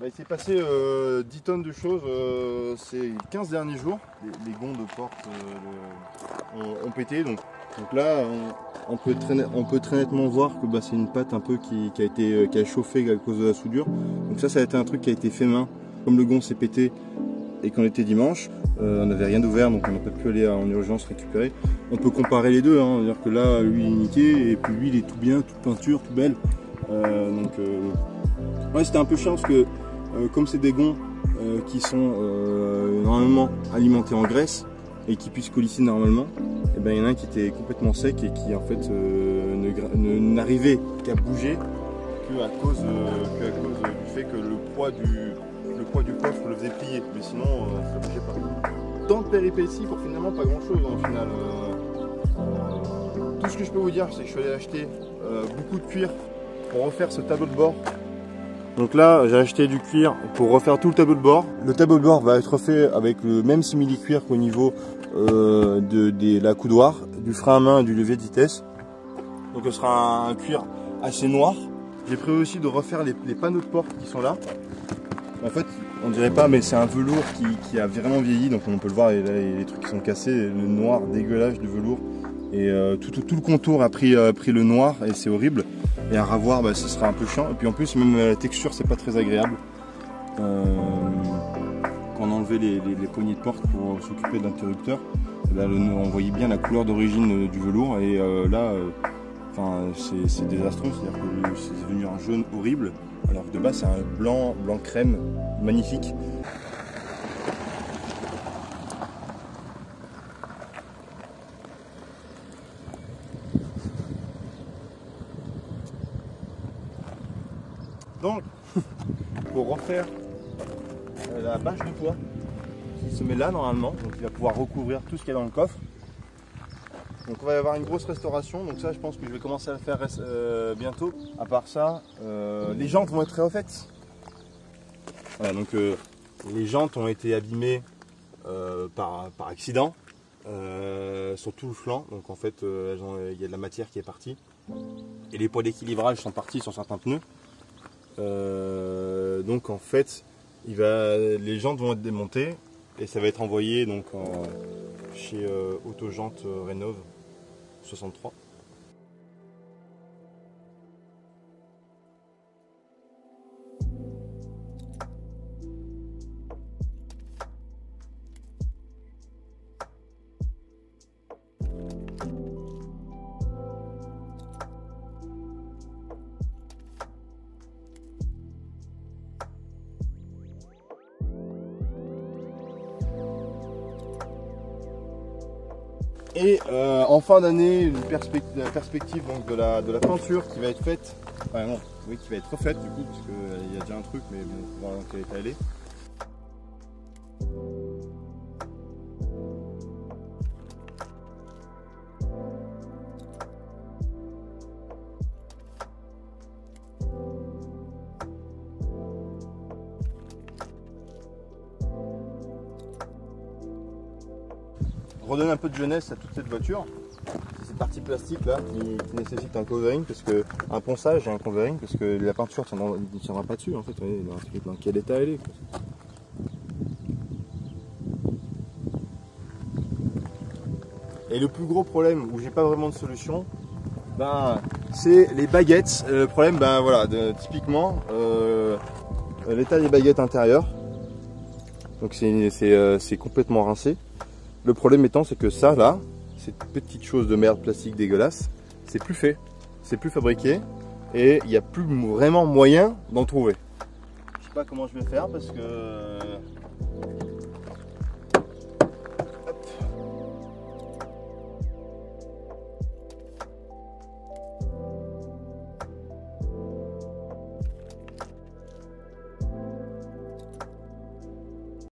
Il s'est passé 10 tonnes de choses ces 15 derniers jours. Les gonds de porte ont pété. Donc là, on peut très nettement voir que c'est une pâte un peu qui a chauffé à cause de la soudure. Donc ça a été un truc qui a été fait main. Comme le gond s'est pété et qu'on était dimanche, on n'avait rien d'ouvert, donc on n'a pas pu aller en urgence récupérer. On peut comparer les deux, hein, c'est-à-dire que là, lui il est niqué, et puis lui il est tout bien, toute peinture, tout belle. Ouais, c'était un peu chiant parce que comme c'est des gonds qui sont normalement alimentés en graisse et qui puissent colisser normalement, et il y en a un qui était complètement sec et qui en fait n'arrivait qu'à bouger qu'à cause du fait que le poids du coffre le faisait plier, mais sinon ça bougeait pas. Tant de péripéties pour finalement pas grand chose au final. Tout ce que je peux vous dire, c'est que je suis allé acheter beaucoup de cuir pour refaire ce tableau de bord. Donc là, j'ai acheté du cuir pour refaire tout le tableau de bord. Le tableau de bord va être fait avec le même simili-cuir qu'au niveau de la coudoir, du frein à main et du levier de vitesse. Donc ce sera un cuir assez noir. J'ai prévu aussi de refaire les panneaux de porte qui sont là. En fait, on dirait pas, mais c'est un velours qui a vraiment vieilli. Donc on peut le voir, et là, les trucs qui sont cassés, le noir dégueulasse du velours. Et tout le contour a pris le noir et c'est horrible. Et à ravoir, ce sera un peu chiant. Et puis en plus, même la texture, c'est pas très agréable. Quand on a enlevé les poignées de porte pour s'occuper de l'interrupteur, on voyait bien la couleur d'origine du velours. Et là, c'est désastreux. C'est-à-dire que c'est devenu un jaune horrible. Alors que de base, c'est un blanc crème magnifique. Donc, pour refaire la bâche de toit qui se met là normalement, donc il va pouvoir recouvrir tout ce qu'il y a dans le coffre. Donc on va y avoir une grosse restauration, donc ça je pense que je vais commencer à le faire bientôt. À part ça, les jantes vont être refaites. Voilà, donc les jantes ont été abîmées par accident sur tout le flanc, donc en fait il y a de la matière qui est partie. Et les poids d'équilibrage sont partis sur certains pneus. Donc en fait les jantes vont être démontées et ça va être envoyé donc chez Autojantes Rénov 63. Et en fin d'année, la perspective donc, de la peinture qui va être faite, enfin non, oui, qui va être refaite du coup, parce qu'il y a déjà un truc, mais bon, on va voir dans quel état elle est. Redonner un peu de jeunesse à toute cette voiture. C'est cette partie plastique là qui nécessite un covering, parce que un ponçage et un covering, parce que la peinture ne tiendra pas dessus en fait. Voyez, dans quel état elle est, quoi. Et le plus gros problème où j'ai pas vraiment de solution, c'est les baguettes. Le problème, voilà, typiquement l'état des baguettes intérieures. Donc c'est complètement rincé. Le problème étant, c'est que ça là, cette petite chose de merde plastique dégueulasse, c'est plus fait, c'est plus fabriqué et il n'y a plus vraiment moyen d'en trouver. Je sais pas comment je vais faire parce que